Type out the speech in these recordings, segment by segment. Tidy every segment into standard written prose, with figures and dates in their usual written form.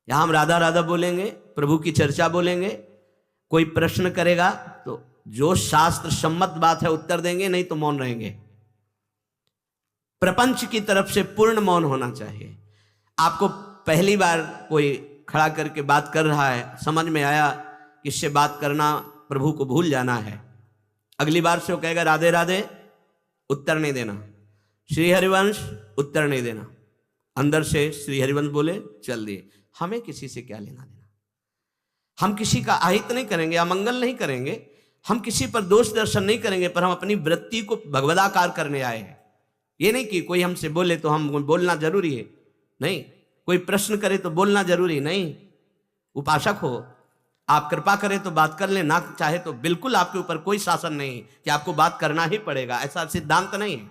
यहां हम राधा राधा बोलेंगे, प्रभु की चर्चा बोलेंगे। कोई प्रश्न करेगा तो जो शास्त्र सम्मत बात है उत्तर देंगे, नहीं तो मौन रहेंगे। प्रपंच की तरफ से पूर्ण मौन होना चाहिए। आपको पहली बार कोई खड़ा करके बात कर रहा है, समझ में आया कि इससे बात करना प्रभु को भूल जाना है, अगली बार से वो कहेगा राधे राधे, उत्तर नहीं देना। श्री हरिवंश, उत्तर नहीं देना। अंदर से श्री हरिवंश बोले, चल दिए। हमें किसी से क्या लेना देना। हम किसी का अहित नहीं करेंगे, अमंगल नहीं करेंगे, हम किसी पर दोष दर्शन नहीं करेंगे, पर हम अपनी वृत्ति को भगवदाकार करने आए हैं। ये नहीं कि कोई हमसे बोले तो हम बोलना जरूरी है, नहीं। कोई प्रश्न करे तो बोलना जरूरी नहीं। उपासक हो, आप कृपा करें तो बात कर ले, ना चाहे तो बिल्कुल आपके ऊपर कोई शासन नहीं कि आपको बात करना ही पड़ेगा, ऐसा सिद्धांत नहीं है।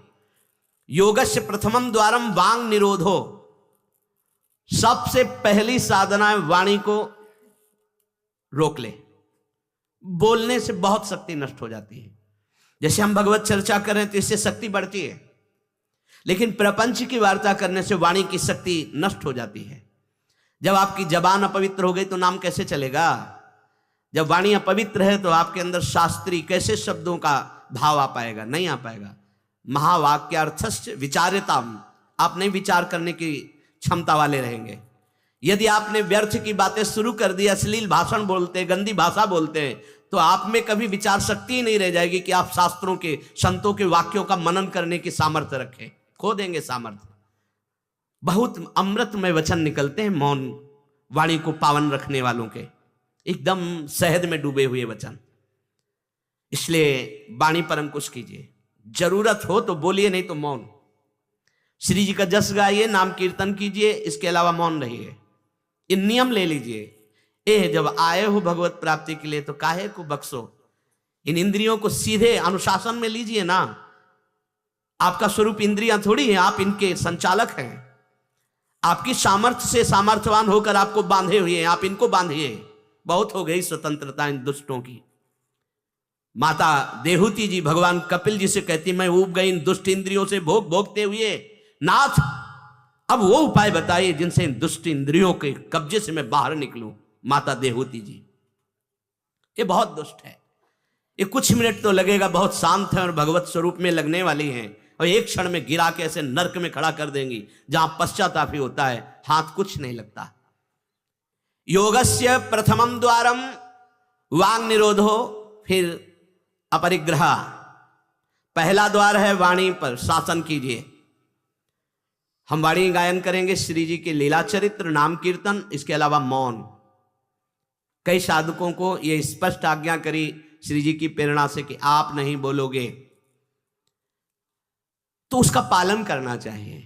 योगस्य प्रथमम द्वारम वांग निरोधो। सबसे पहली साधना है वाणी को रोक ले। बोलने से बहुत शक्ति नष्ट हो जाती है। जैसे हम भगवत चर्चा करें तो इससे शक्ति बढ़ती है, लेकिन प्रपंच की वार्ता करने से वाणी की शक्ति नष्ट हो जाती है। जब आपकी जबान अपवित्र हो गई तो नाम कैसे चलेगा? जब वाणी अपवित्र है तो आपके अंदर शास्त्री कैसे शब्दों का भाव आ पाएगा? नहीं आ पाएगा। महावाक्यार्थस्य विचार्यताम, आप नहीं विचार करने की क्षमता वाले रहेंगे। यदि आपने व्यर्थ की बातें शुरू कर दी, अश्लील भाषण बोलते, गंदी भाषा बोलते हैं, तो आप में कभी विचार शक्ति ही नहीं रह जाएगी कि आप शास्त्रों के, संतों के वाक्यों का मनन करने की सामर्थ्य रखें। खो देंगे सामर्थ्य। बहुत अमृतमय वचन निकलते हैं मौन वाणी को पावन रखने वालों के, एकदम शहद में डूबे हुए वचन। इसलिए वाणी पर अंकुश कीजिए। जरूरत हो तो बोलिए, नहीं तो मौन। श्री जी का जस गाइए, नाम कीर्तन कीजिए, इसके अलावा मौन रहिए। इन नियम ले लीजिए। जब आए हो भगवत प्राप्ति के लिए तो काहे को बक्सो। इन इंद्रियों को सीधे अनुशासन में लीजिए ना। आपका स्वरूप इंद्रियां थोड़ी है, आप इनके संचालक हैं। आपकी सामर्थ्य से सामर्थ्यवान होकर आपको बांधे हुए हैं, आप इनको बांधिए। बहुत हो गई स्वतंत्रता इन दुष्टों की। माता देहूती जी भगवान कपिल जी से कहती, मैं ऊब गई इन दुष्ट इंद्रियों से भोग भोगते हुए, नाथ अब वो उपाय बताइए जिनसे इन दुष्ट इंद्रियों के कब्जे से मैं बाहर निकलूं। माता देहूती जी, ये बहुत दुष्ट है। ये कुछ मिनट तो लगेगा, बहुत शांत है और भगवत स्वरूप में लगने वाली हैं, और एक क्षण में गिरा के ऐसे नरक में खड़ा कर देंगी जहां पश्चाताप ही होता है, हाथ कुछ नहीं लगता। योगस्य प्रथमम द्वारम वांग निरोधो, फिर अपरिग्रह। पहला द्वार है वाणी पर शासन कीजिए। हम वाणी गायन करेंगे, श्री जी के लीला चरित्र, नाम कीर्तन, इसके अलावा मौन। कई साधकों को यह स्पष्ट आज्ञा करी श्री जी की प्रेरणा से कि आप नहीं बोलोगे, तो उसका पालन करना चाहिए।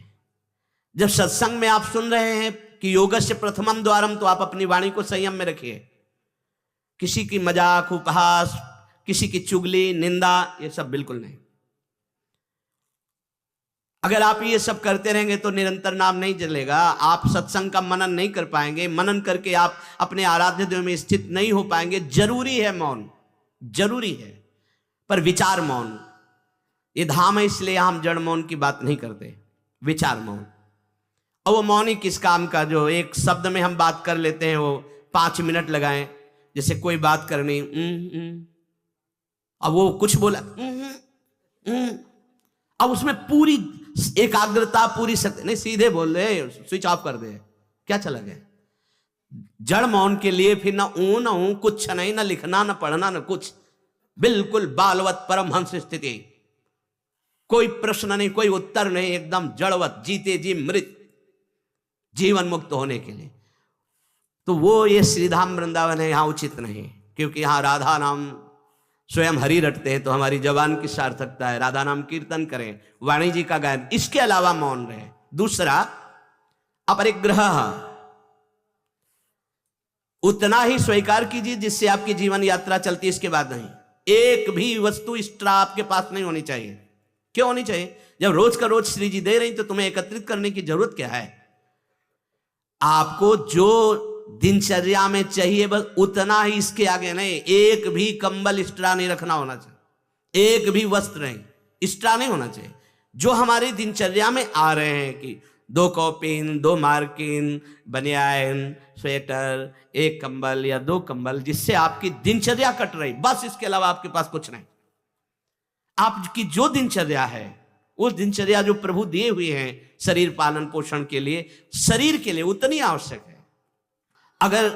जब सत्संग में आप सुन रहे हैं कि योगस्य प्रथमम द्वारम, तो आप अपनी वाणी को संयम में रखिए। किसी की मजाक, उपहास, किसी की चुगली, निंदा, ये सब बिल्कुल नहीं। अगर आप ये सब करते रहेंगे तो निरंतर नाम नहीं चलेगा। आप सत्संग का मनन नहीं कर पाएंगे। मनन करके आप अपने आराध्य देव में स्थित नहीं हो पाएंगे। जरूरी है मौन, जरूरी है, पर विचार मौन। ये धाम है, इसलिए हम जड़ मौन की बात नहीं करते, विचार मौन। और वो मौन ही किस काम का, जो एक शब्द में हम बात कर लेते हैं, वो 5 मिनट लगाएं। जैसे कोई बात करनी, अब वो कुछ बोला, अब उसमें पूरी एकाग्रता, पूरी शक्ति नहीं, सीधे बोल रहे, स्विच ऑफ कर दे, क्या चला गया। जड़ मौन के लिए फिर ना ऊ कुछ नहीं, ना लिखना, ना पढ़ना, ना कुछ, बिल्कुल बालवत परमहंस स्थिति। कोई प्रश्न नहीं, कोई उत्तर नहीं, एकदम जड़वत, जीते जी मृत, जीवन मुक्त होने के लिए। तो वो ये श्रीधाम वृंदावन है, यहां उचित नहीं, क्योंकि यहां राधा नाम स्वयं हरि रटते हैं। तो हमारी जबान की सार्थकता है, राधा नाम कीर्तन करें, वाणी जी का गायन, इसके अलावा मौन रहे। दूसरा, अपरिग्रह, उतना ही स्वीकार कीजिए जिससे आपकी जीवन यात्रा चलती है, इसके बाद नहीं। एक भी वस्तु एक्स्ट्रा आपके पास नहीं होनी चाहिए। क्यों होनी चाहिए? जब रोज का रोज श्री जी दे रही तो तुम्हें एकत्रित करने की जरूरत क्या है? आपको जो दिनचर्या में चाहिए बस उतना ही, इसके आगे नहीं। एक भी कंबल एक्स्ट्रा नहीं रखना होना चाहिए, एक भी वस्त्र नहीं एक्स्ट्रा नहीं होना चाहिए। जो हमारी दिनचर्या में आ रहे हैं कि 2 कॉपिन, 2 मार्किन, बनियान, स्वेटर, 1 कंबल या 2 कंबल, जिससे आपकी दिनचर्या कट रही, बस इसके अलावा आपके पास कुछ नहीं। आपकी जो दिनचर्या है, वो दिनचर्या जो प्रभु दिए हुए हैं शरीर पालन पोषण के लिए, शरीर के लिए उतनी आवश्यक है। अगर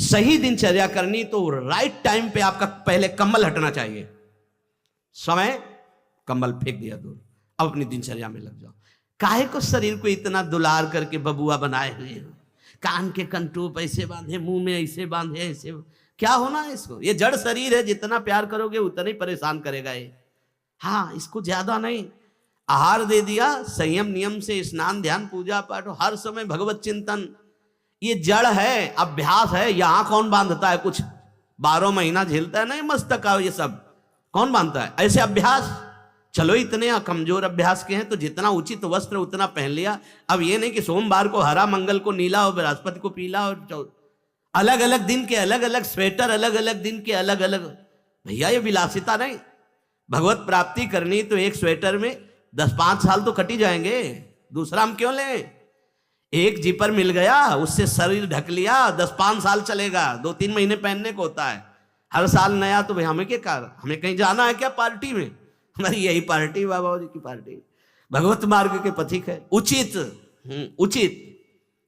सही दिनचर्या करनी तो राइट टाइम पे आपका पहले कंबल हटना चाहिए। समय कंबल फेंक दिया दूर, अब अपनी दिनचर्या में लग जाओ। काहे को शरीर को इतना दुलार करके बबुआ बनाए हुए हैं, कान के कंटूप ऐसे बांधे, मुंह में ऐसे बांधे, ऐसे क्या होना है इसको? ये जड़ शरीर है, जितना प्यार करोगे उतना ही परेशान करेगा ये। हाँ, इसको ज्यादा नहीं, आहार दे दिया, संयम नियम से स्नान ध्यान पूजा पाठ, हर समय भगवत चिंतन। ये जड़ है, अभ्यास है। यहां कौन बांधता है कुछ? 12 महीना झेलता है नहीं मस्तक का, ये सब कौन बांधता है? ऐसे अभ्यास। चलो इतने कमजोर अभ्यास के हैं तो जितना उचित वस्त्र उतना पहन लिया। अब ये नहीं कि सोमवार को हरा, मंगल को नीला और बृहस्पति को पीला, और अलग अलग दिन के अलग अलग स्वेटर, अलग अलग दिन के अलग अलग। भैया ये विलासिता नहीं। भगवत प्राप्ति करनी तो एक स्वेटर में 10-5 साल तो कट ही जाएंगे, दूसरा हम क्यों लें? एक जीपर मिल गया, उससे शरीर ढक लिया, 10-5 साल चलेगा, 2-3 महीने पहनने को होता है। हर साल नया तो भाई हमें क्या कर, हमें कहीं जाना है क्या पार्टी में? हमारी यही पार्टी, बाबा जी की पार्टी। भगवत मार्ग के पथिक है, उचित उचित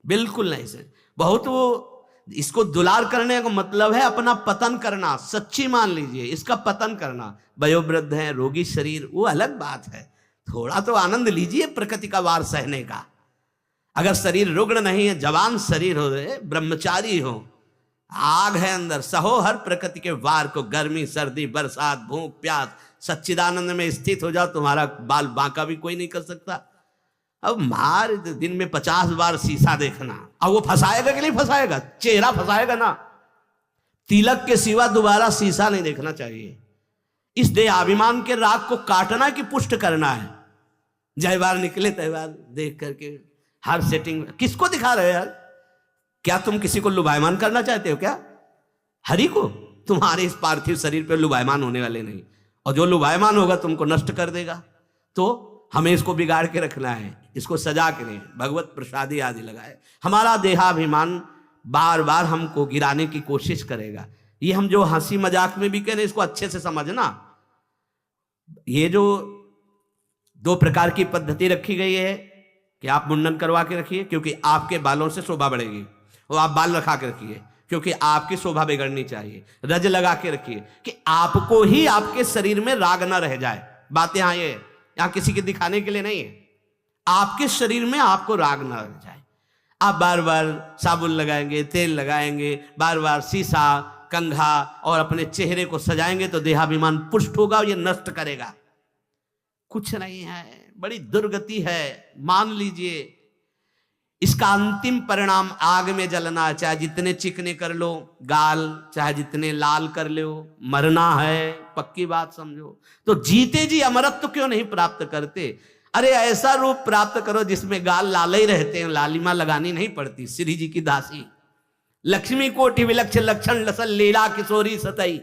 बिल्कुल नहीं से। बहुत वो इसको दुलार करने का मतलब है अपना पतन करना। सच्ची मान लीजिए, इसका पतन करना। वयोवृद्ध है, रोगी शरीर, वो अलग बात है। थोड़ा तो आनंद लीजिए प्रकृति का वार सहने का। अगर शरीर रुग्ण नहीं है, जवान शरीर हो, ब्रह्मचारी हो, आग है अंदर, सहो हर प्रकृति के वार को, गर्मी सर्दी बरसात भूख प्यास, सच्चिदानंद में स्थित हो जाओ, तुम्हारा बाल बांका भी कोई नहीं कर सकता। अब मार दिन में 50 बार शीशा देखना, अब वो फंसाएगा कि नहीं फंसाएगा? चेहरा फंसाएगा ना। तिलक के सिवा दोबारा शीशा नहीं देखना चाहिए। इस देहाभिमान के राग को काटना कि पुष्ट करना है। जय बार निकले तय बार देख करके हर सेटिंग किसको दिखा रहे हो यार? क्या तुम किसी को लुभायमान करना चाहते हो क्या? हरि को? तुम्हारे इस पार्थिव शरीर पे लुभायमान होने वाले नहीं, और जो लुभायमान होगा तुमको नष्ट कर देगा। तो हमें इसको बिगाड़ के रखना है, इसको सजा के नहीं, भगवत प्रसादी आदि लगाए। हमारा देहाभिमान बार बार हमको गिराने की कोशिश करेगा। ये हम जो हंसी मजाक में भी कह रहे हैं, इसको अच्छे से समझना। ये जो 2 प्रकार की पद्धति रखी गई है कि आप मुंडन करवा के रखिए क्योंकि आपके बालों से शोभा बढ़ेगी, और आप बाल रखा के रखिए क्योंकि आपकी शोभा बिगड़नी चाहिए। रज लगा के रखिए कि आपको ही आपके शरीर में राग ना रह जाए। बात यहाँ ये, यहाँ किसी के दिखाने के लिए नहीं है, आपके शरीर में आपको राग ना रह जाए। आप बार बार साबुन लगाएंगे, तेल लगाएंगे, बार बार शीशा कंघा और अपने चेहरे को सजाएंगे तो देहाभिमान पुष्ट होगा, ये नष्ट करेगा। कुछ नहीं है, बड़ी दुर्गति है, मान लीजिए। इसका अंतिम परिणाम आग में जलना। चाहे जितने चिकने कर लो गाल, चाहे जितने लाल कर लो, मरना है, पक्की बात समझो। तो जीते जी अमरत्व क्यों नहीं प्राप्त करते? अरे ऐसा रूप प्राप्त करो जिसमें गाल लाल ही रहते हैं, लालिमा लगानी नहीं पड़ती। श्री जी की दासी लक्ष्मी कोटि विलक्षण लक्षण लसल लीला किशोरी सतई,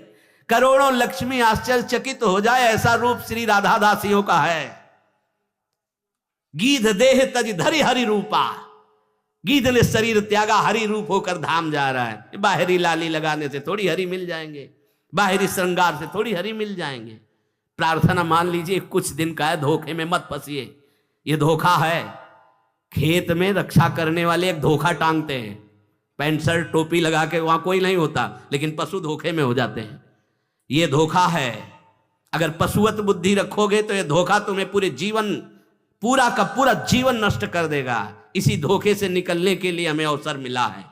करोड़ों लक्ष्मी आश्चर्यचकित हो जाए, ऐसा रूप श्री राधा दासियों का है। गीध देह तज धरि हरि रूपा, गीध ने शरीर त्यागा, हरि रूप होकर धाम जा रहा है। बाहरी लाली लगाने से थोड़ी हरि मिल जाएंगे, बाहरी श्रृंगार से थोड़ी हरि मिल जाएंगे। प्रार्थना मान लीजिए कुछ दिन का है, धोखे में मत फंसिए। ये धोखा है। खेत में रक्षा करने वाले एक धोखा टांगते हैं, पैंट शर्ट टोपी लगा के, वहां कोई नहीं होता, लेकिन पशु धोखे में हो जाते हैं। ये धोखा है। अगर पशुवत बुद्धि रखोगे तो ये धोखा तुम्हें पूरे जीवन, पूरा का पूरा जीवन नष्ट कर देगा। इसी धोखे से निकलने के लिए हमें अवसर मिला है।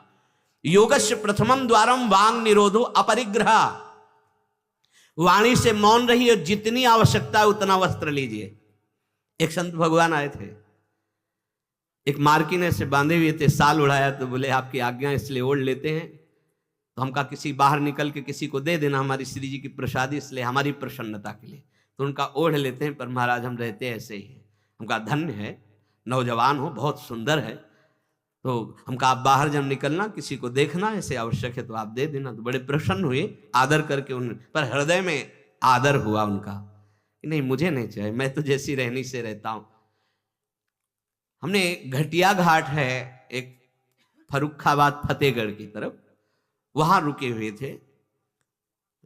योगस्य प्रथमम द्वारम वांग निरोधो अपरिग्रह, वाणी से मौन रहिए, जितनी आवश्यकता है उतना वस्त्र लीजिए। एक संत भगवान आए थे, एक मार्किन से बांधे हुए थे, साल उड़ाया तो बोले आपकी आज्ञा इसलिए ओढ़ लेते हैं। तो हम कहा किसी बाहर निकल के किसी को दे देना, हमारी श्री जी की प्रसादी, इसलिए हमारी प्रसन्नता के लिए। तो उनका ओढ़ लेते हैं, पर महाराज हम रहते ऐसे ही हैं। हमका धन्य है, नौजवान हो, बहुत सुंदर है। तो हमका आप बाहर जब निकलना किसी को देखना ऐसे आवश्यक है तो आप दे देना। तो बड़े प्रसन्न हुए, आदर करके उन पर हृदय में आदर हुआ उनका, नहीं मुझे नहीं चाहिए, मैं तो जैसी रहनी से रहता हूं। हमने घटिया घाट है एक फर्रुखाबाद फतेहगढ़ की तरफ, वहां रुके हुए थे।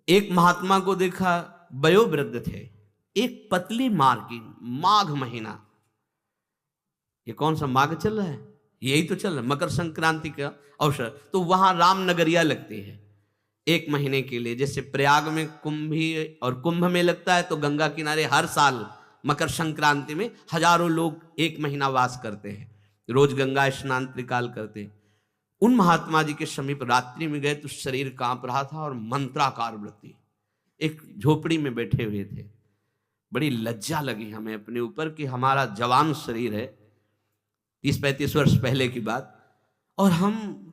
एक महात्मा को देखा, वयोवृद्ध थे, एक पतली मार्किन, माघ महीना, ये कौन सा माघ चल रहा है, यही तो चल रहा है, मकर संक्रांति का अवसर, तो वहां रामनगरिया लगती है एक महीने के लिए। जैसे प्रयाग में कुंभी और कुंभ में लगता है, तो गंगा किनारे हर साल मकर संक्रांति में हजारों लोग एक महीना वास करते हैं, रोज गंगा स्नान त्रिकाल करते हैं। उन महात्मा जी के समीप रात्रि में गए तो शरीर कांप रहा था और मंत्राकार वृत्ति, एक झोपड़ी में बैठे हुए थे। बड़ी लज्जा लगी हमें अपने ऊपर कि हमारा जवान शरीर है, 30-35 वर्ष पहले की बात, और हम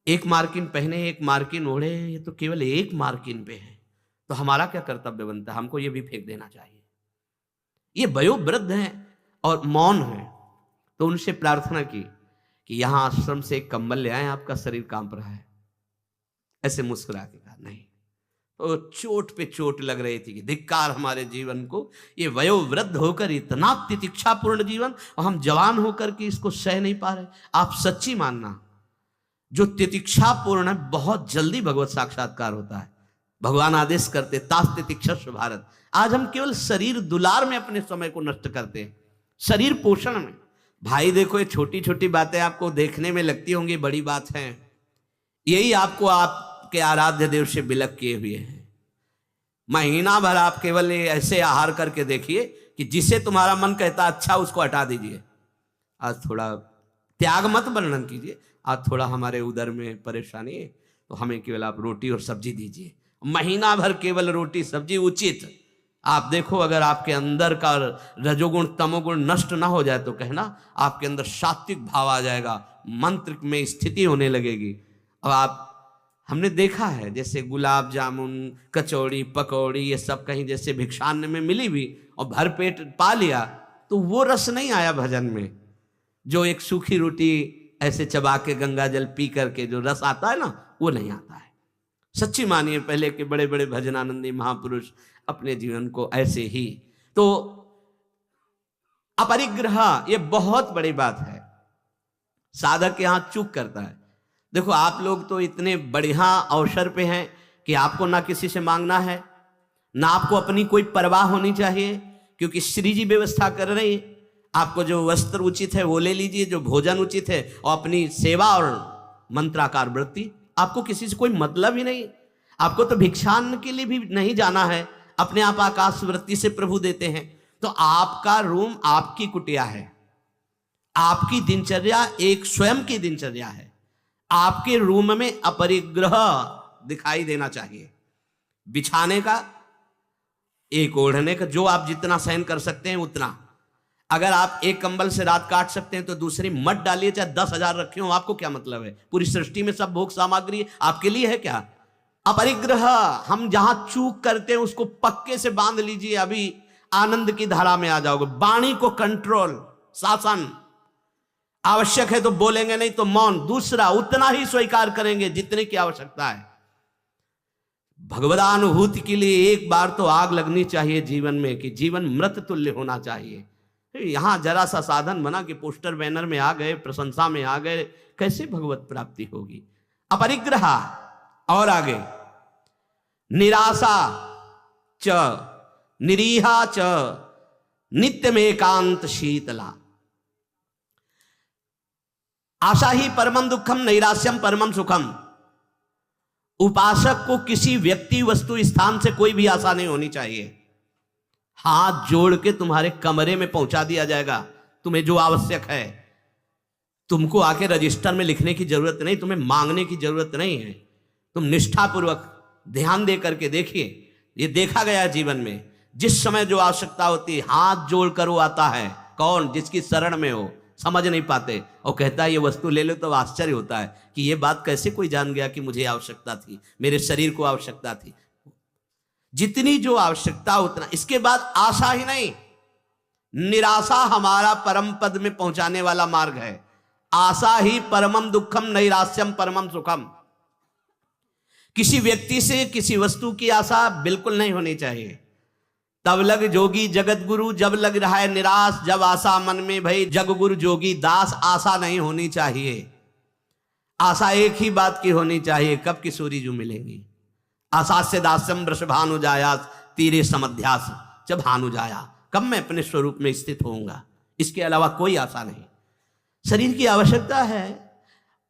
एक मार्किन पहने, एक मार्किन ओढ़े, ये तो केवल एक मार्किन पे है, तो हमारा क्या कर्तव्य बनता है, हमको ये भी फेंक देना चाहिए। ये वयोवृद्ध हैं और मौन है, तो उनसे प्रार्थना की कि यहां आश्रम से एक कंबल ले आए, आपका शरीर कांप रहा है। ऐसे मुस्कुरा के कहा नहीं, तो चोट पे चोट लग रही थी कि धिक्कार हमारे जीवन को, ये वयोवृद्ध होकर इतना तितिक्षापूर्ण जीवन, और हम जवान होकर के इसको सह नहीं पा रहे। आप सच्ची मानना, जो तितिक्षापूर्ण है बहुत जल्दी भगवत साक्षात्कार होता है। भगवान आदेश करते तास तितिक्षस्व भारत। आज हम केवल शरीर दुलार में अपने समय को नष्ट करते हैं, शरीर पोषण में। भाई देखो, ये छोटी छोटी बातें आपको देखने में लगती होंगी बड़ी बात है, यही आपको आपके आराध्य देव से विलग किए हुए हैं। महीना भर आप केवल ऐसे आहार करके देखिए कि जिसे तुम्हारा मन कहता अच्छा उसको हटा दीजिए। आज थोड़ा त्याग मत वर्णन कीजिए, आज थोड़ा हमारे उदर में परेशानी है तो हमें केवल आप रोटी और सब्जी दीजिए। महीना भर केवल रोटी सब्जी उचित। आप देखो, अगर आपके अंदर का रजोगुण तमोगुण नष्ट ना हो जाए तो कहना आपके अंदर सात्विक भाव आ जाएगा, मंत्र में स्थिति होने लगेगी। अब आप, हमने देखा है जैसे गुलाब जामुन, कचौड़ी, पकौड़ी, ये सब कहीं जैसे भिक्षान्न में मिली भी और भर पेट पा लिया, तो वो रस नहीं आया भजन में, जो एक सूखी रोटी ऐसे चबा के गंगा जल पी करके जो रस आता है ना, वो नहीं आता है। सच्ची मानिए, पहले के बड़े बड़े भजनानंदी महापुरुष अपने जीवन को ऐसे ही। तो अपरिग्रह ये बहुत बड़ी बात है, साधक यहां चूक करता है। देखो, आप लोग तो इतने बढ़िया अवसर पे हैं कि आपको ना किसी से मांगना है, ना आपको अपनी कोई परवाह होनी चाहिए, क्योंकि श्री जी व्यवस्था कर रही है। आपको जो वस्त्र उचित है वो ले लीजिए, जो भोजन उचित है, और अपनी सेवा और मंत्राकार वृत्ति, आपको किसी से कोई मतलब ही नहीं। आपको तो भिक्षान्न के लिए भी नहीं जाना है, अपने आप आकाश वृत्ति से प्रभु देते हैं। तो आपका रूम आपकी कुटिया है, आपकी दिनचर्या एक स्वयं की दिनचर्या है। आपके रूम में अपरिग्रह दिखाई देना चाहिए। बिछाने का, एक ओढ़ने का, जो आप जितना सहन कर सकते हैं उतना। अगर आप एक कंबल से रात काट सकते हैं तो दूसरी मत डालिए, चाहे 10,000 रखे हो, आपको क्या मतलब है? पूरी सृष्टि में सब भोग सामग्री आपके लिए है क्या? अपरिग्रह, हम जहां चूक करते हैं उसको पक्के से बांध लीजिए, अभी आनंद की धारा में आ जाओगे। वाणी को कंट्रोल, शासन, आवश्यक है तो बोलेंगे, नहीं तो मौन। दूसरा, उतना ही स्वीकार करेंगे जितने की आवश्यकता है। भगवदानुभूति के लिए एक बार तो आग लगनी चाहिए जीवन में, कि जीवन मृत तुल्य होना चाहिए। यहां जरा सा साधन बना कि पोस्टर बैनर में आ गए, प्रशंसा में आ गए, कैसे भगवत प्राप्ति होगी? अपरिग्रह। और आगे, निराशा च निरीहा च नित्यमेकांत शीतला। आशा ही परमं दुखम, नैराश्यम परमं सुखम। उपासक को किसी व्यक्ति, वस्तु, स्थान से कोई भी आशा नहीं होनी चाहिए। हाथ जोड़ के तुम्हारे कमरे में पहुंचा दिया जाएगा तुम्हें जो आवश्यक है। तुमको आके रजिस्टर में लिखने की जरूरत नहीं, तुम्हें मांगने की जरूरत नहीं है। तुम निष्ठापूर्वक ध्यान दे करके देखिए, ये देखा गया जीवन में, जिस समय जो आवश्यकता होती है हाथ जोड़कर वो आता है। कौन? जिसकी शरण में हो, समझ नहीं पाते, और कहता है ये वस्तु ले लो, तो आश्चर्य होता है कि ये बात कैसे कोई जान गया कि मुझे आवश्यकता थी, मेरे शरीर को आवश्यकता थी। जितनी जो आवश्यकता उतना। इसके बाद आशा ही नहीं, निराशा हमारा परम पद में पहुंचाने वाला मार्ग है। आशा ही परमम दुखम, नैराश्यम परमम सुखम। किसी व्यक्ति से, किसी वस्तु की आशा बिल्कुल नहीं होनी चाहिए। तब लग जोगी जगत गुरु, जब लग रहा है निराश, जब आशा मन में भई जग गुरु जोगी दास। आशा नहीं होनी चाहिए, आशा एक ही बात की होनी चाहिए, कब किशोरी जो मिलेंगी। आशा से दास्यम वृषभानु जाया तीरे समध्यास, जब भानु जाया, कब मैं अपने स्वरूप में स्थित होऊंगा। इसके अलावा कोई आशा नहीं। शरीर की आवश्यकता है,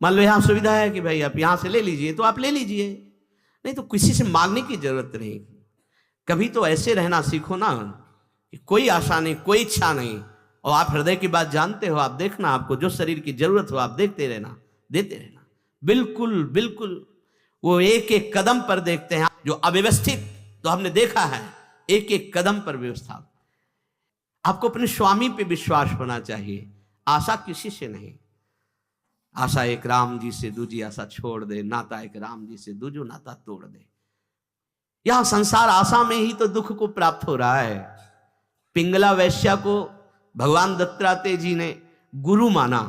मान लो यहाँ सुविधा है कि भाई आप यहाँ से ले लीजिए तो आप ले लीजिए, नहीं तो किसी से मांगने की जरूरत नहीं। कभी तो ऐसे रहना सीखो ना कि कोई आशा नहीं, कोई इच्छा नहीं, और आप हृदय की बात जानते हो। आप देखना, आपको जो शरीर की जरूरत हो आप देखते रहना, देते रहना। बिल्कुल बिल्कुल वो एक एक कदम पर देखते हैं। जो अव्यवस्थित तो हमने देखा है, एक एक कदम पर व्यवस्था। आपको अपने स्वामी पे विश्वास होना चाहिए, आशा किसी से नहीं। आशा एक राम जी से, दूजी आशा छोड़ दे, नाता एक राम जी से, दूजो नाता तोड़ दे। यह संसार आशा में ही तो दुख को प्राप्त हो रहा है। पिंगला वैश्या को भगवान दत्तात्रेय जी ने गुरु माना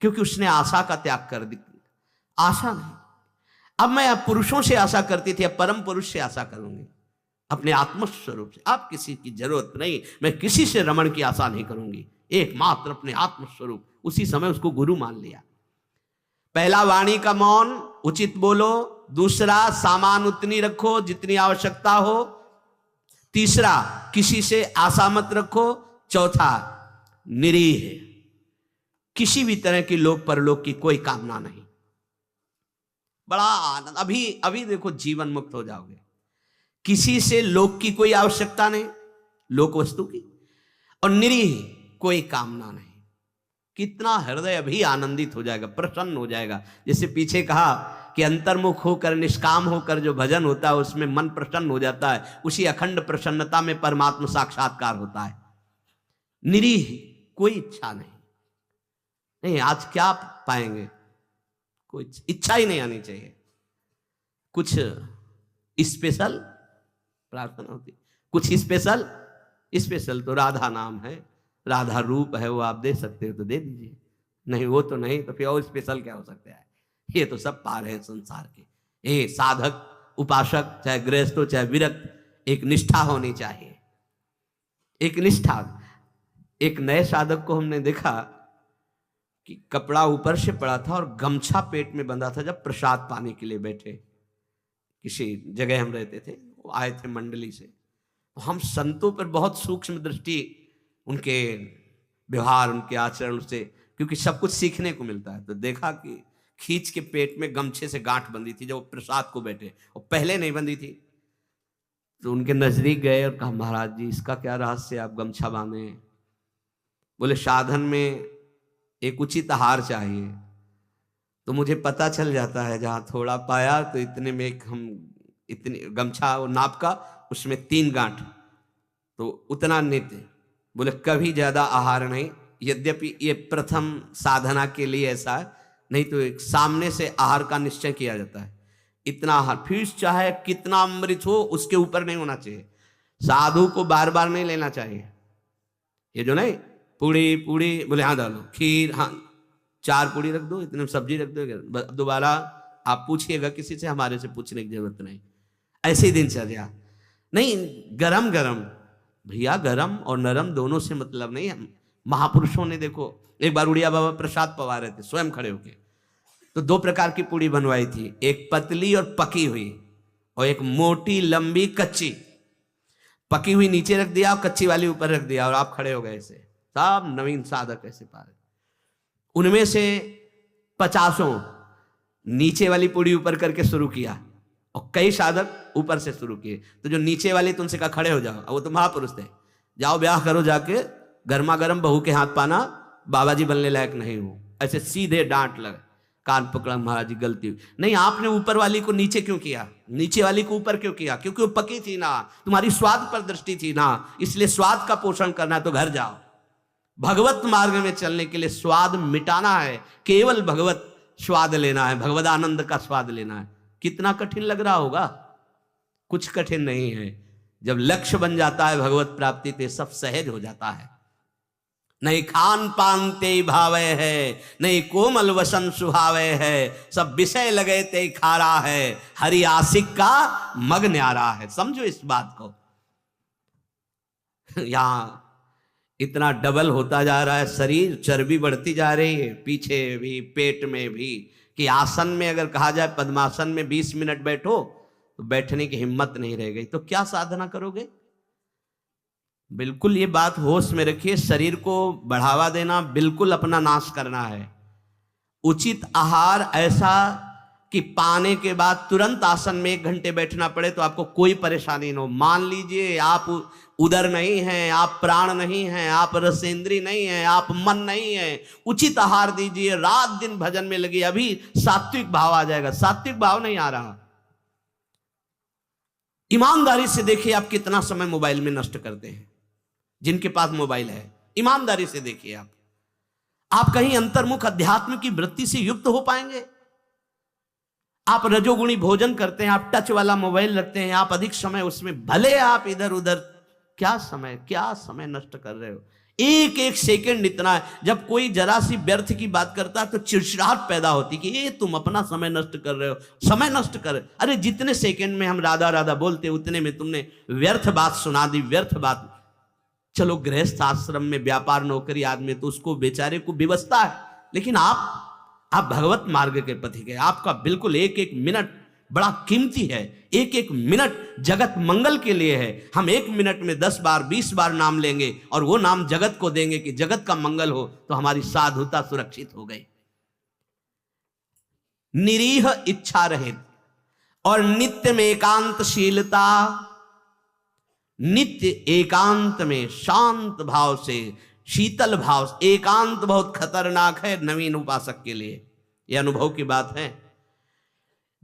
क्योंकि उसने आशा का त्याग कर दी। आशा नहीं। अब मैं पुरुषों से आशा करती थी, अब परम पुरुष से आशा करूंगी, अपने आत्मस्वरूप से। अब किसी की जरूरत नहीं, मैं किसी से रमण की आशा नहीं करूंगी, एकमात्र अपने आत्मस्वरूप। उसी समय उसको गुरु मान लिया। पहला वाणी का मौन, उचित बोलो। दूसरा सामान उतनी रखो जितनी आवश्यकता हो। तीसरा किसी से आशा मत रखो। चौथा निरीह, किसी भी तरह की लोक परलोक की कोई कामना नहीं। बड़ा आनंद। अभी देखो जीवन मुक्त हो जाओगे। किसी से लोक की कोई आवश्यकता नहीं, लोक वस्तु की, और निरीह कोई कामना नहीं। कितना हृदय अभी आनंदित हो जाएगा, प्रसन्न हो जाएगा। जैसे पीछे कहा कि अंतर्मुख होकर निष्काम होकर जो भजन होता है उसमें मन प्रसन्न हो जाता है। उसी अखंड प्रसन्नता में परमात्मा साक्षात्कार होता है। निरीह, कोई इच्छा नहीं। आज क्या पाएंगे, कोई इच्छा ही नहीं आनी चाहिए। कुछ स्पेशल प्रार्थना होती, कुछ स्पेशल तो राधा नाम है, राधा रूप है, वो आप दे सकते हो तो दे दीजिए, नहीं वो तो नहीं, तो फिर और स्पेशल क्या हो सकता है। ये तो सब पार है संसार के। ये साधक उपासक चाहे गृहस्थ हो चाहे विरक्त, एक निष्ठा होनी चाहिए, एक निष्ठा। एक नए साधक को हमने देखा कि कपड़ा ऊपर से पड़ा था और गमछा पेट में बंधा था। जब प्रसाद पाने के लिए बैठे, किसी जगह हम रहते थे, वो आए थे मंडली से, तो हम संतों पर बहुत सूक्ष्म दृष्टि, उनके व्यवहार उनके आचरण से, क्योंकि सब कुछ सीखने को मिलता है, तो देखा कि खींच के पेट में गमछे से गांठ बंधी थी जब वो प्रसाद को बैठे, और पहले नहीं बंधी थी। तो उनके नजदीक गए और कहा, महाराज जी इसका क्या रहस्य, आप गमछा बांधे। बोले साधन में एक उचित आहार चाहिए, तो मुझे पता चल जाता है जहां थोड़ा पाया तो इतने में एक हम इतनी गमछा वो नाप का, उसमें 3 गांठ, तो उतना नित्य। बोले कभी ज्यादा आहार नहीं, यद्यपि ये प्रथम साधना के लिए ऐसा है, नहीं तो एक सामने से आहार का निश्चय किया जाता है। इतना आहार, फिर चाहे कितना अमृत हो उसके ऊपर नहीं होना चाहिए। साधु को बार बार नहीं लेना चाहिए। ये जो नहीं पूड़ी बोले हाँ डालो, खीर हाँ 4 पूड़ी रख दो, इतने सब्जी रख दो, दोबारा आप पूछिएगा किसी से, हमारे से पूछने की जरूरत नहीं। ऐसे ही दिनचर्या नहीं, गरम भैया, गरम और नरम दोनों से मतलब नहीं। हम महापुरुषों ने देखो, एक बार उड़िया बाबा प्रसाद पवा रहे थे स्वयं खड़े होके, तो 2 प्रकार की पूड़ी बनवाई थी, एक पतली और पकी हुई, और एक मोटी लंबी कच्ची। पकी हुई नीचे रख दिया और कच्ची वाली ऊपर रख दिया, और आप खड़े हो गए। ऐसे सब नवीन साधक ऐसे पाए। उनमें से 50 नीचे वाली पूड़ी ऊपर करके शुरू किया, और कई साधक ऊपर से शुरू किए। तो जो नीचे वाले तुमसे कहा खड़े हो जाओ, वो तो महापुरुष थे, जाओ ब्याह करो जाके, गर्मा गर्म बहू के हाथ पाना, बाबा जी बनने लायक नहीं हो। ऐसे सीधे डांट लगे, कान पकड़ा, महाराज जी गलती हुई। नहीं, आपने ऊपर वाली को नीचे क्यों किया, नीचे वाली को ऊपर क्यों किया? क्योंकि वो पकी थी ना, तुम्हारी स्वाद पर दृष्टि थी ना, इसलिए स्वाद का पोषण करना है तो घर जाओ। भगवत मार्ग में चलने के लिए स्वाद मिटाना है, केवल भगवत स्वाद लेना है, भगवत आनंद का स्वाद लेना है। कितना कठिन लग रहा होगा, कुछ कठिन नहीं है। जब लक्ष्य बन जाता है भगवत प्राप्ति तो सब सहज हो जाता है। नहीं खान पान ते भावे है, नहीं कोमल वसन सुहावे है, सब विषय लगे ते खारा है, हरि आशिक का मग न्यारा है। समझो इस बात को। यहाँ इतना डबल होता जा रहा है शरीर, चर्बी बढ़ती जा रही है, पीछे भी पेट में भी, कि आसन में अगर कहा जाए पद्मासन में 20 मिनट बैठो तो बैठने की हिम्मत नहीं रह गई। तो क्या साधना करोगे? बिल्कुल ये बात होश में रखिए, शरीर को बढ़ावा देना बिल्कुल अपना नाश करना है। उचित आहार ऐसा कि पाने के बाद तुरंत आसन में 1 घंटे बैठना पड़े तो आपको कोई परेशानी न हो। मान लीजिए आप उदर नहीं हैं, आप प्राण नहीं हैं, आप रसेंद्री नहीं हैं, आप मन नहीं है, उचित आहार दीजिए, रात दिन भजन में लगी, अभी सात्विक भाव आ जाएगा। सात्विक भाव नहीं आ रहा। ईमानदारी से देखिए आप कितना समय मोबाइल में नष्ट करते हैं। जिनके पास मोबाइल है ईमानदारी से देखिए आप कहीं अंतर्मुख अध्यात्म की वृत्ति से युक्त हो पाएंगे? आप रजोगुणी भोजन करते हैं, आप टच वाला मोबाइल रखते हैं, आप अधिक समय उसमें, भले आप इधर उधर, क्या समय नष्ट कर रहे हो। एक एक सेकंड इतना है। जब कोई जरा सी व्यर्थ की बात करता है तो चिड़चिड़ाहट पैदा होती कि ये तुम अपना समय नष्ट कर रहे हो, समय नष्ट कर। अरे जितने सेकंड में हम राधा राधा बोलते उतने में तुमने व्यर्थ बात सुना दी, व्यर्थ बात। चलो गृहस्थ आश्रम में व्यापार नौकरी आदमी तो उसको बेचारे को व्यवस्था है, लेकिन आप भगवत मार्ग के पथिक गए। आपका बिल्कुल एक एक मिनट बड़ा कीमती है। एक एक मिनट जगत मंगल के लिए है। हम 1 मिनट में 10 बार 20 बार नाम लेंगे और वो नाम जगत को देंगे कि जगत का मंगल हो, तो हमारी साधुता सुरक्षित हो गई। निरीह इच्छा रहित और नित्य में एकांतशीलता, नित्य एकांत में शांत भाव से, शीतल भाव से। एकांत बहुत खतरनाक है नवीन उपासक के लिए, यह अनुभव की बात है।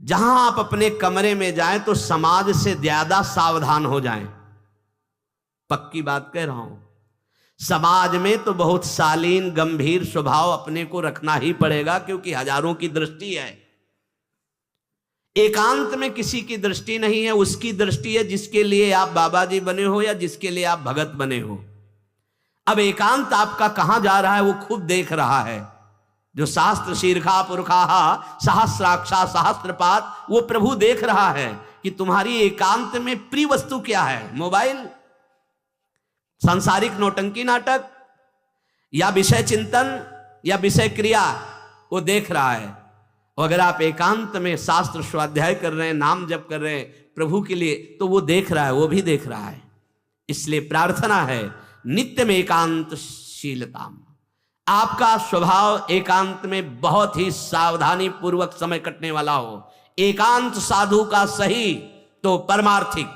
जहां आप अपने कमरे में जाएं तो समाज से ज्यादा सावधान हो जाएं। पक्की बात कह रहा हूं। समाज में तो बहुत शालीन गंभीर स्वभाव अपने को रखना ही पड़ेगा, क्योंकि हजारों की दृष्टि है। एकांत में किसी की दृष्टि नहीं है, उसकी दृष्टि है जिसके लिए आप बाबा जी बने हो या जिसके लिए आप भगत बने हो। अब एकांत आपका कहां जा रहा है वो खुद देख रहा है। जो शास्त्र शीर्षा पुरखा सहस्राक्षा सहस्त्रपात, वो प्रभु देख रहा है कि तुम्हारी एकांत में प्रिय वस्तु क्या है। मोबाइल, सांसारिक नौटंकी नाटक, या विषय चिंतन, या विषय क्रिया, वो देख रहा है। और अगर आप एकांत में शास्त्र स्वाध्याय कर रहे हैं, नाम जप कर रहे हैं प्रभु के लिए, तो वो देख रहा है, वो भी देख रहा है। इसलिए प्रार्थना है नित्य में एकांतशीलता। आपका स्वभाव एकांत में बहुत ही सावधानी पूर्वक समय कटने वाला हो। एकांत साधु का सही तो परमार्थिक।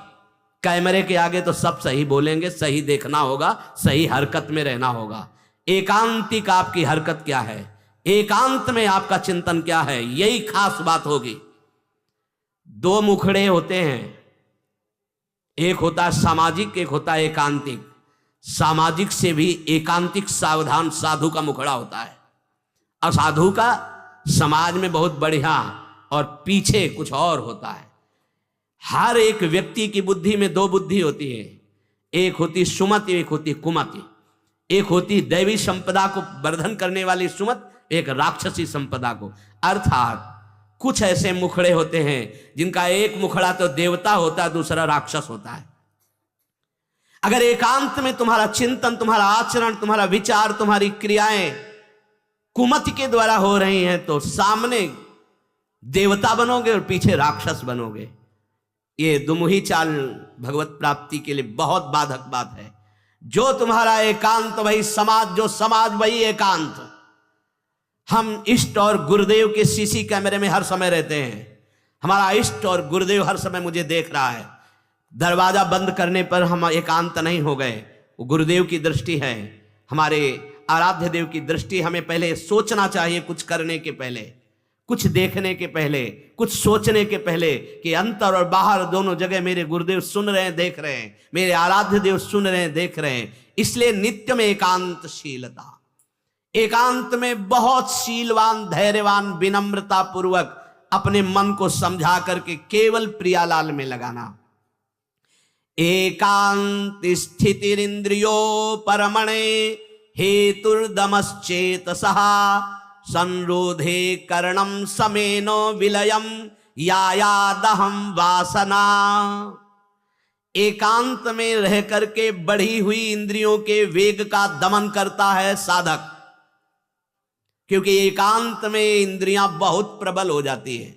कैमरे के आगे तो सब सही बोलेंगे, सही देखना होगा, सही हरकत में रहना होगा। एकांतिक आपकी हरकत क्या है, एकांत में आपका चिंतन क्या है, यही खास बात होगी। 2 मुखड़े होते हैं, एक होता है सामाजिक, एक होता है एकांतिक। सामाजिक से भी एकांतिक सावधान साधु का मुखड़ा होता है। असाधु का समाज में बहुत बढ़िया और पीछे कुछ और होता है। हर एक व्यक्ति की बुद्धि में 2 बुद्धि होती है, एक होती सुमति, एक होती कुमति। एक होती दैवी संपदा को वर्धन करने वाली सुमत, एक राक्षसी संपदा को। अर्थात कुछ ऐसे मुखड़े होते हैं जिनका एक मुखड़ा तो देवता होता है, दूसरा राक्षस होता है। अगर एकांत में तुम्हारा चिंतन, तुम्हारा आचरण, तुम्हारा विचार, तुम्हारी क्रियाएं कुमति के द्वारा हो रही हैं, तो सामने देवता बनोगे और पीछे राक्षस बनोगे। ये दुमुही चाल भगवत प्राप्ति के लिए बहुत बाधक बात है। जो तुम्हारा एकांत वही समाज, जो समाज वही एकांत। हम इष्ट और गुरुदेव के सीसी कैमरे में हर समय रहते हैं। हमारा इष्ट और गुरुदेव हर समय मुझे देख रहा है। दरवाजा बंद करने पर हम एकांत नहीं हो गए, वो गुरुदेव की दृष्टि है, हमारे आराध्य देव की दृष्टि। हमें पहले सोचना चाहिए, कुछ करने के पहले, कुछ देखने के पहले, कुछ सोचने के पहले, कि अंतर और बाहर दोनों जगह मेरे गुरुदेव सुन रहे हैं, देख रहे हैं, मेरे आराध्य देव सुन रहे हैं, देख रहे हैं। इसलिए नित्य में एकांतशीलता, एकांत में बहुत शीलवान, धैर्यवान, विनम्रता पूर्वक अपने मन को समझा करके केवल प्रियालाल में लगाना। एकांत स्थितिरिंद्रियो परमणे हेतुर्दमश्चेतसः संरोधे करणम समेनो विलयम यायादहम वासना। एकांत में रह करके बढ़ी हुई इंद्रियों के वेग का दमन करता है साधक, क्योंकि एकांत में इंद्रियां बहुत प्रबल हो जाती है।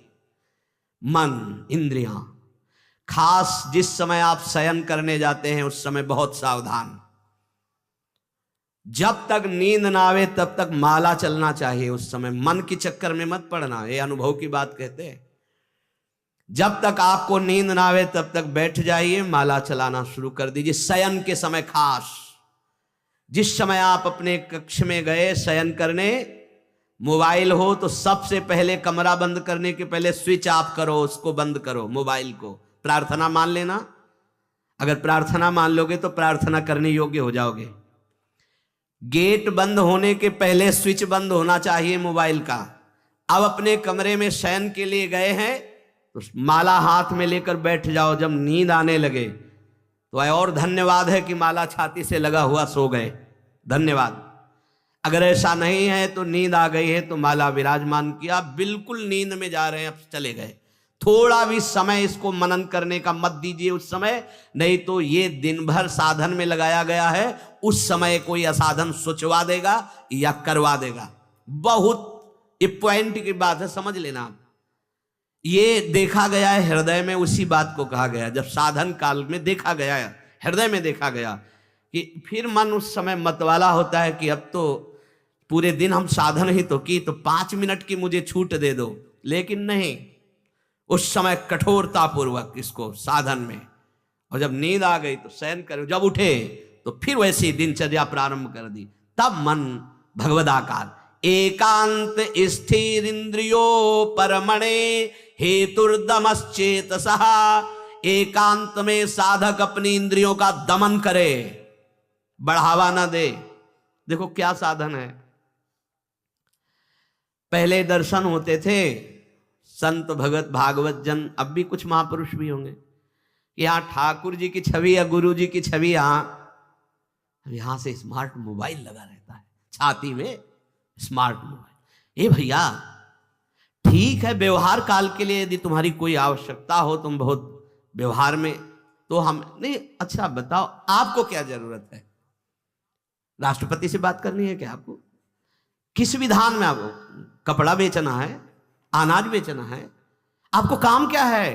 मन, इंद्रियां, खास जिस समय आप शयन करने जाते हैं उस समय बहुत सावधान। जब तक नींद ना आवे तब तक माला चलना चाहिए। उस समय मन के चक्कर में मत पड़ना, ये अनुभव की बात कहते हैं। जब तक आपको नींद ना आवे तब तक बैठ जाइए, माला चलाना शुरू कर दीजिए। शयन के समय खास, जिस समय आप अपने कक्ष में गए शयन करने, मोबाइल हो तो सबसे पहले कमरा बंद करने के पहले स्विच ऑफ करो, उसको बंद करो मोबाइल को। प्रार्थना मान लेना, अगर प्रार्थना मान लोगे तो प्रार्थना करने योग्य हो जाओगे। गेट बंद होने के पहले स्विच बंद होना चाहिए मोबाइल का। अब अपने कमरे में शयन के लिए गए हैं तो माला हाथ में लेकर बैठ जाओ। जब नींद आने लगे तो और धन्यवाद है कि माला छाती से लगा हुआ सो गए, धन्यवाद। अगर ऐसा नहीं है तो नींद आ गई है तो माला विराजमान किया, बिल्कुल नींद में जा रहे हैं, अब चले गए। थोड़ा भी समय इसको मनन करने का मत दीजिए उस समय, नहीं तो ये दिन भर साधन में लगाया गया है, उस समय कोई असाधन सोचवा देगा या करवा देगा। बहुत ये पॉइंट की बात है, समझ लेना आप। ये देखा गया है हृदय में, उसी बात को कहा गया जब साधन काल में देखा गया है, हृदय में देखा गया कि फिर मन उस समय मतवाला होता है कि अब तो पूरे दिन हम साधन ही तो की, तो 5 मिनट की मुझे छूट दे दो। लेकिन नहीं, उस समय कठोरता पूर्वक इसको साधन में, और जब नींद आ गई तो शयन करो, जब उठे तो फिर वैसी दिनचर्या प्रारंभ कर दी। तब मन भगवदाकार। एकांत स्थिर इंद्रियो परमणे हेतुर्दमश्चेतसः। एकांत में साधक अपनी इंद्रियों का दमन करे, बढ़ावा ना दे। देखो क्या साधन है। पहले दर्शन होते थे, संत भगत भागवत जन, अब भी कुछ महापुरुष भी होंगे, यहाँ ठाकुर जी की छवि या गुरु जी की छवि, यहां से स्मार्ट मोबाइल लगा रहता है छाती में, स्मार्ट मोबाइल। ये भैया ठीक है, व्यवहार काल के लिए यदि तुम्हारी कोई आवश्यकता हो, तुम बहुत व्यवहार में, तो हम नहीं। अच्छा बताओ आपको क्या जरूरत है? राष्ट्रपति से बात करनी है क्या आपको? किस विधान में आपको कपड़ा बेचना है, अनाज बेचना है? आपको काम क्या है?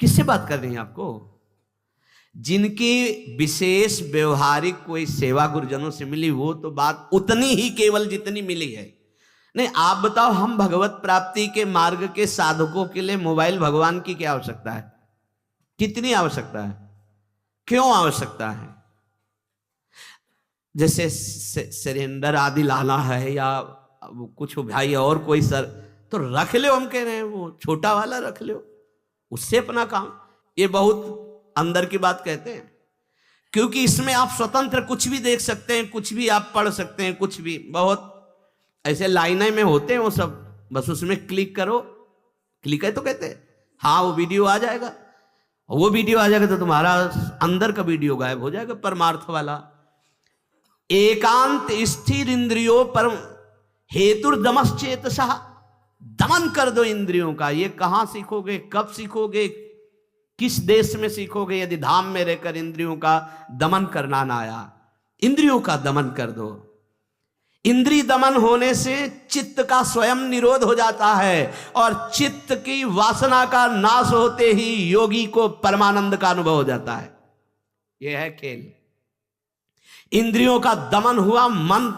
किससे बात करनी है आपको? जिनकी विशेष व्यवहारिक कोई सेवा गुरुजनों से मिली, वो तो बात उतनी ही केवल जितनी मिली है। नहीं, आप बताओ, हम भगवत प्राप्ति के मार्ग के साधकों के लिए मोबाइल भगवान की क्या आवश्यकता है? कितनी आवश्यकता है? क्यों आवश्यकता है? जैसे सिलेंडर आदि लाना है या कुछ भाई और कोई सर, तो रख लो, हम कह रहे हैं वो छोटा वाला रख लो, उससे अपना काम। ये बहुत अंदर की बात कहते हैं, क्योंकि इसमें आप स्वतंत्र कुछ भी देख सकते हैं, कुछ भी आप पढ़ सकते हैं, कुछ भी। बहुत ऐसे लाइनें में होते हैं वो सब, बस उसमें क्लिक करो, क्लिक है तो कहते हैं हाँ वो वीडियो आ जाएगा, वो वीडियो आ जाएगा तो तुम्हारा अंदर का वीडियो गायब हो जाएगा, परमार्थ वाला। एकांत स्थिर इंद्रियों पर हेतुर्दमश्चेतसः। दमन कर दो इंद्रियों का। ये कहां सीखोगे, कब सीखोगे, किस देश में सीखोगे, यदि धाम में रहकर इंद्रियों का दमन करना ना आया? इंद्रियों का दमन कर दो। इंद्रिय दमन होने से चित्त का स्वयं निरोध हो जाता है, और चित्त की वासना का नाश होते ही योगी को परमानंद का अनुभव हो जाता है। यह है खेल। इंद्रियों का दमन हुआ, मन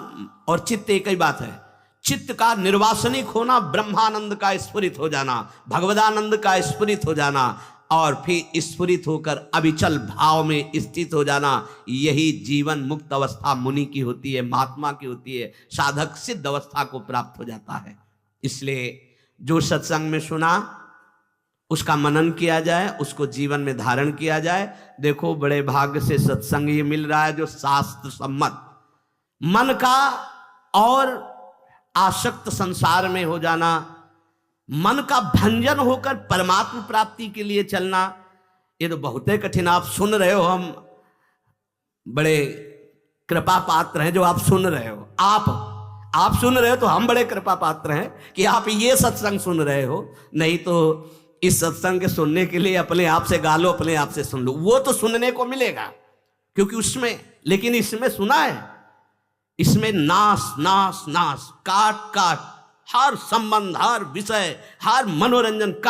और चित्त एक ही बात है। चित्त का निर्वासनिक होना, ब्रह्मानंद का स्फुरित हो जाना, भगवदानंद का स्फुरित हो जाना, और फिर स्फुरित होकर अविचल भाव में स्थित हो जाना। यही जीवन मुक्त अवस्था मुनि की होती है, महात्मा की होती है। साधक सिद्ध अवस्था को प्राप्त हो जाता है। इसलिए जो सत्संग में सुना उसका मनन किया जाए, उसको जीवन में धारण किया जाए। देखो बड़े भाग्य से सत्संग ये मिल रहा है जो शास्त्र सम्मत। मन का और आसक्त संसार में हो जाना, मन का भंजन होकर परमात्मा प्राप्ति के लिए चलना, ये तो बहुत ही कठिन। आप सुन रहे हो, हम बड़े कृपा पात्र हैं जो आप सुन रहे हो। आप सुन रहे हो तो हम बड़े कृपा पात्र हैं कि आप ये सत्संग सुन रहे हो। नहीं तो इस सत्संग के सुनने के लिए अपने आप से गा लो, अपने आप से सुन लो, वो तो सुनने को मिलेगा क्योंकि उसमें, लेकिन इसमें सुना है, इसमें नाश नाश नाश, काट काट, हर संबंध, हर विषय, हर मनोरंजन का